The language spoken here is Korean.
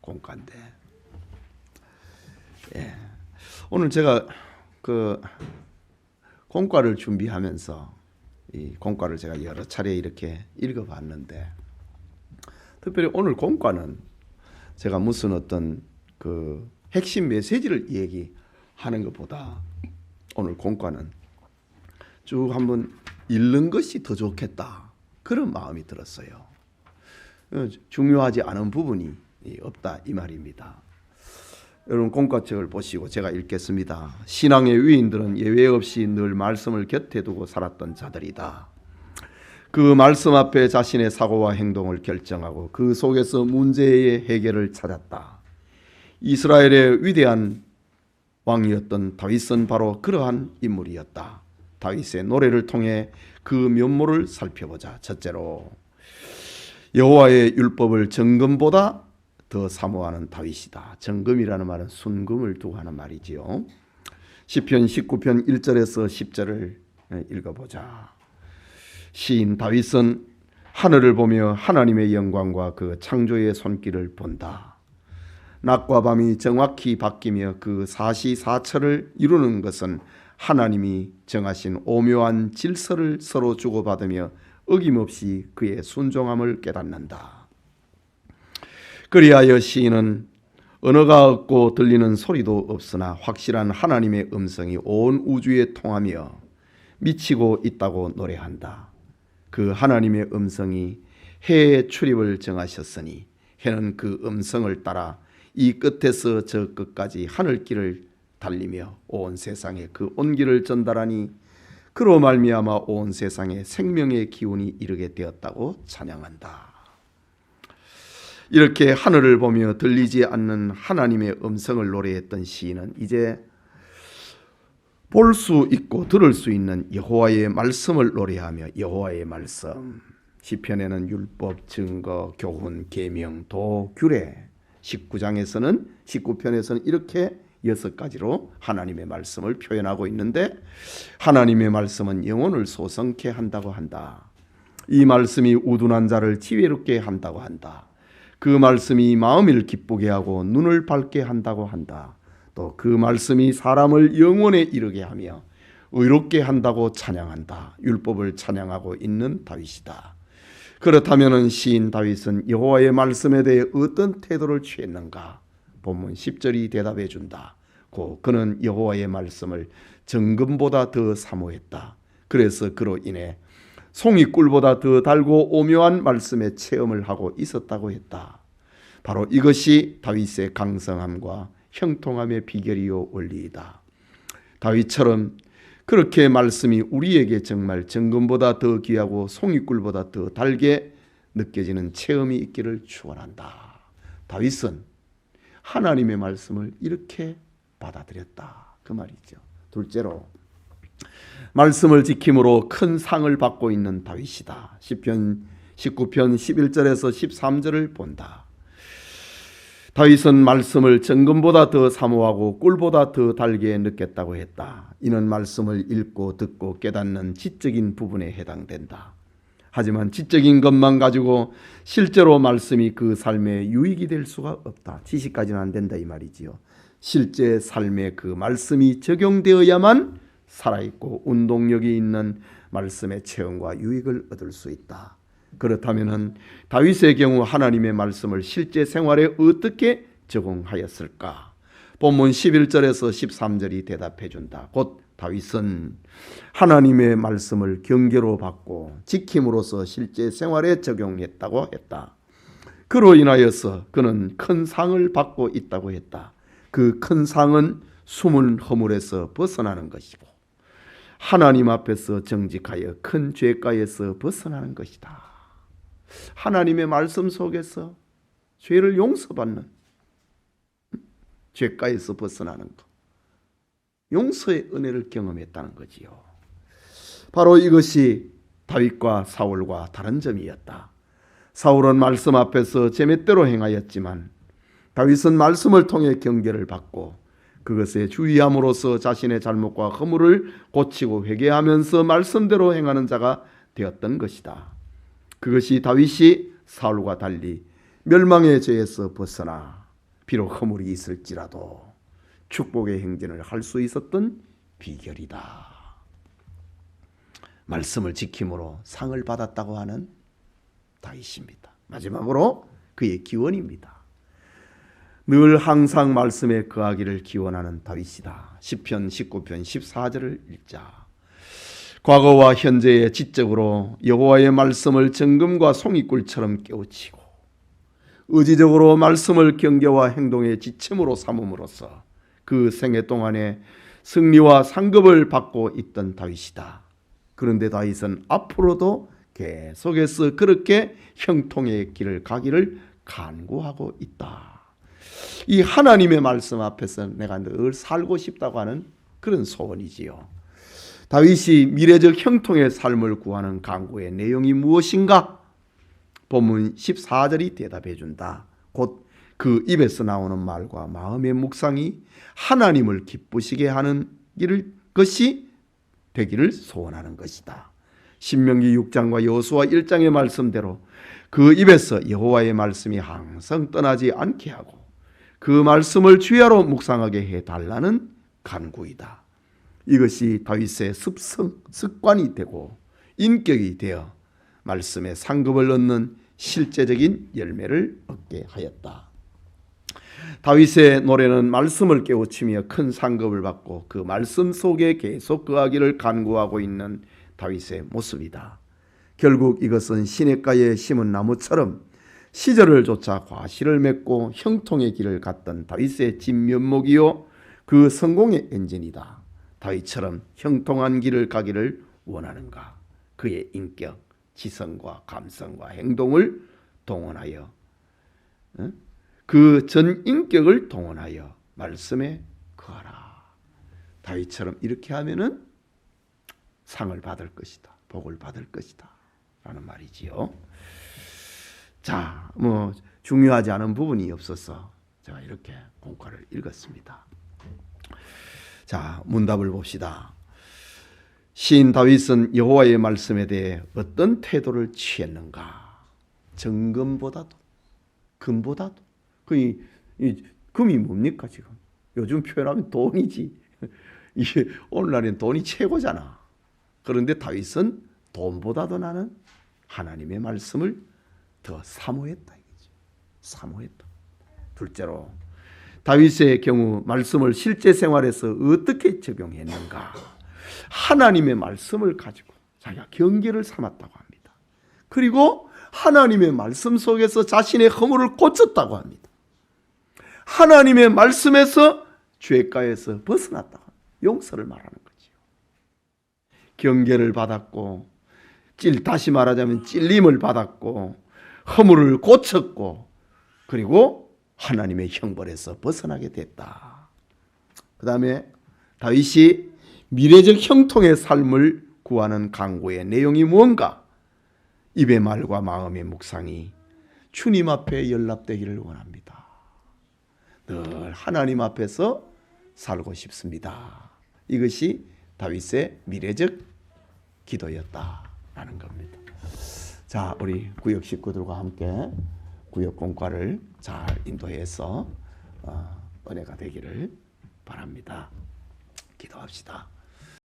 공과인데, 예. 오늘 제가 그 공과를 준비하면서 이 공과를 제가 여러 차례 이렇게 읽어봤는데, 특별히 오늘 공과는 제가 무슨 어떤 그 핵심 메시지를 얘기하는 것보다 오늘 공과는 쭉 한번 읽는 것이 더 좋겠다, 그런 마음이 들었어요. 중요하지 않은 부분이 없다 이 말입니다. 여러분 공과책을 보시고 제가 읽겠습니다. 신앙의 위인들은 예외 없이 늘 말씀을 곁에 두고 살았던 자들이다. 그 말씀 앞에 자신의 사고와 행동을 결정하고 그 속에서 문제의 해결을 찾았다. 이스라엘의 위대한 왕이었던 다윗은 바로 그러한 인물이었다. 다윗의 노래를 통해 그 면모를 살펴보자. 첫째로, 여호와의 율법을 정금보다 더 사모하는 다윗이다. 정금이라는 말은 순금을 두고 하는 말이지요. 시편 19편 1절에서 10절을 읽어보자. 시인 다윗은 하늘을 보며 하나님의 영광과 그 창조의 손길을 본다. 낮과 밤이 정확히 바뀌며 그 사시사철을 이루는 것은 하나님이 정하신 오묘한 질서를 서로 주고받으며 어김없이 그의 순종함을 깨닫는다. 그리하여 시인은 언어가 없고 들리는 소리도 없으나 확실한 하나님의 음성이 온 우주에 통하며 미치고 있다고 노래한다. 그 하나님의 음성이 해의 출입을 정하셨으니 해는 그 음성을 따라 이 끝에서 저 끝까지 하늘길을 달리며 온 세상에 그 온기를 전달하니 그로 말미암아 온 세상에 생명의 기운이 이르게 되었다고 찬양한다. 이렇게 하늘을 보며 들리지 않는 하나님의 음성을 노래했던 시인은 이제 볼 수 있고 들을 수 있는 여호와의 말씀을 노래하며 여호와의 말씀, 시편에는 율법, 증거, 교훈, 계명, 도, 규례, 19편에서는 이렇게 6가지로 하나님의 말씀을 표현하고 있는데, 하나님의 말씀은 영혼을 소성케 한다고 한다. 이 말씀이 우둔한 자를 지혜롭게 한다고 한다. 그 말씀이 마음을 기쁘게 하고 눈을 밝게 한다고 한다. 또 그 말씀이 사람을 영원에 이르게 하며 의롭게 한다고 찬양한다. 율법을 찬양하고 있는 다윗이다. 그렇다면 시인 다윗은 여호와의 말씀에 대해 어떤 태도를 취했는가? 본문 10절이 대답해 준다. 그는 여호와의 말씀을 정금보다 더 사모했다. 그래서 그로 인해 송이꿀보다 더 달고 오묘한 말씀의 체험을 하고 있었다고 했다. 바로 이것이 다윗의 강성함과 형통함의 비결이요 원리이다. 다윗처럼 그렇게 말씀이 우리에게 정말 정금보다 더 귀하고 송이꿀보다 더 달게 느껴지는 체험이 있기를 축원한다. 다윗은 하나님의 말씀을 이렇게 받아들였다, 그 말이죠. 둘째로, 말씀을 지킴으로 큰 상을 받고 있는 다윗이다. 시편 19편 11절에서 13절을 본다. 다윗은 말씀을 정금보다 더 사모하고 꿀보다 더 달게 느꼈다고 했다. 이는 말씀을 읽고 듣고 깨닫는 지적인 부분에 해당된다. 하지만 지적인 것만 가지고 실제로 말씀이 그 삶에 유익이 될 수가 없다. 지식까지는 안 된다 이 말이지요. 실제 삶에 그 말씀이 적용되어야만 살아있고 운동력이 있는 말씀의 체험과 유익을 얻을 수 있다. 그렇다면 다윗의 경우 하나님의 말씀을 실제 생활에 어떻게 적용하였을까? 본문 11절에서 13절이 대답해 준다. 곧 다윗은 하나님의 말씀을 경계로 받고 지킴으로써 실제 생활에 적용했다고 했다. 그로 인하여서 그는 큰 상을 받고 있다고 했다. 그 큰 상은 숨은 허물에서 벗어나는 것이고 하나님 앞에서 정직하여 큰 죄가에서 벗어나는 것이다. 하나님의 말씀 속에서 죄를 용서받는, 죄가에서 벗어나는 것, 용서의 은혜를 경험했다는 거지요. 바로 이것이 다윗과 사울과 다른 점이었다. 사울은 말씀 앞에서 제멋대로 행하였지만 다윗은 말씀을 통해 경계를 받고 그것에 주의함으로써 자신의 잘못과 허물을 고치고 회개하면서 말씀대로 행하는 자가 되었던 것이다. 그것이 다윗이 사울과 달리 멸망의 죄에서 벗어나 비록 허물이 있을지라도 축복의 행진을 할 수 있었던 비결이다. 말씀을 지킴으로 상을 받았다고 하는 다윗입니다. 마지막으로 그의 기원입니다. 늘 항상 말씀에 거하기를 기원하는 다윗이다. 시편 19편 14절을 읽자. 과거와 현재의 지적으로 여호와의 말씀을 정금과 송이꿀처럼 깨우치고 의지적으로 말씀을 경계와 행동의 지침으로 삼음으로써 그 생애 동안에 승리와 상급을 받고 있던 다윗이다. 그런데 다윗은 앞으로도 계속해서 그렇게 형통의 길을 가기를 간구하고 있다. 이 하나님의 말씀 앞에서 내가 늘 살고 싶다고 하는 그런 소원이지요. 다윗이 미래적 형통의 삶을 구하는 간구의 내용이 무엇인가? 본문 14절이 대답해 준다. 곧 그 입에서 나오는 말과 마음의 묵상이 하나님을 기쁘시게 하는 것이 되기를 소원하는 것이다. 신명기 6장과 여호수아 1장의 말씀대로 그 입에서 여호와의 말씀이 항상 떠나지 않게 하고 그 말씀을 주야로 묵상하게 해달라는 간구이다. 이것이 다윗의 습관이 되고 인격이 되어 말씀의 상급을 얻는 실제적인 열매를 얻게 하였다. 다윗의 노래는 말씀을 깨우치며 큰 상급을 받고 그 말씀 속에 계속 거하기를 간구하고 있는 다윗의 모습이다. 결국 이것은 시냇가에 심은 나무처럼 시절을 쫓아 과실을 맺고 형통의 길을 갔던 다윗의 진면목이요 그 성공의 엔진이다. 다윗처럼 형통한 길을 가기를 원하는가? 그의 인격, 지성과 감성과 행동을 동원하여 그 전 인격을 동원하여 말씀에 거하라. 다윗처럼 이렇게 하면은 상을 받을 것이다. 복을 받을 것이다. 라는 말이지요. 자, 중요하지 않은 부분이 없어서 제가 이렇게 공과를 읽었습니다. 자, 문답을 봅시다. 시인 다윗은 여호와의 말씀에 대해 어떤 태도를 취했는가? 정금보다도, 금보다도. 금이 뭡니까 지금? 요즘 표현하면 돈이지. 이게 오늘날엔 돈이 최고잖아. 그런데 다윗은 돈보다도 나는 하나님의 말씀을 더 사모했다 이거죠. 사모했다. 둘째로 다윗의 경우 말씀을 실제 생활에서 어떻게 적용했는가? 하나님의 말씀을 가지고 자기가 경계를 삼았다고 합니다. 그리고 하나님의 말씀 속에서 자신의 허물을 고쳤다고 합니다. 하나님의 말씀에서 죄가에서 벗어났다고 합니다. 용서를 말하는 거죠. 경계를 받았고 다시 말하자면 찔림을 받았고 허물을 고쳤고 그리고 하나님의 형벌에서 벗어나게 됐다. 그 다음에 다윗이 미래적 형통의 삶을 구하는 간구의 내용이 무언가? 입의 말과 마음의 묵상이 주님 앞에 연락되기를 원합니다. 늘 하나님 앞에서 살고 싶습니다. 이것이 다윗의 미래적 기도였다라는 겁니다. 자, 우리 구역 식구들과 함께 구역 공과를 잘 인도해서 은혜가 되기를 바랍니다. 기도합시다.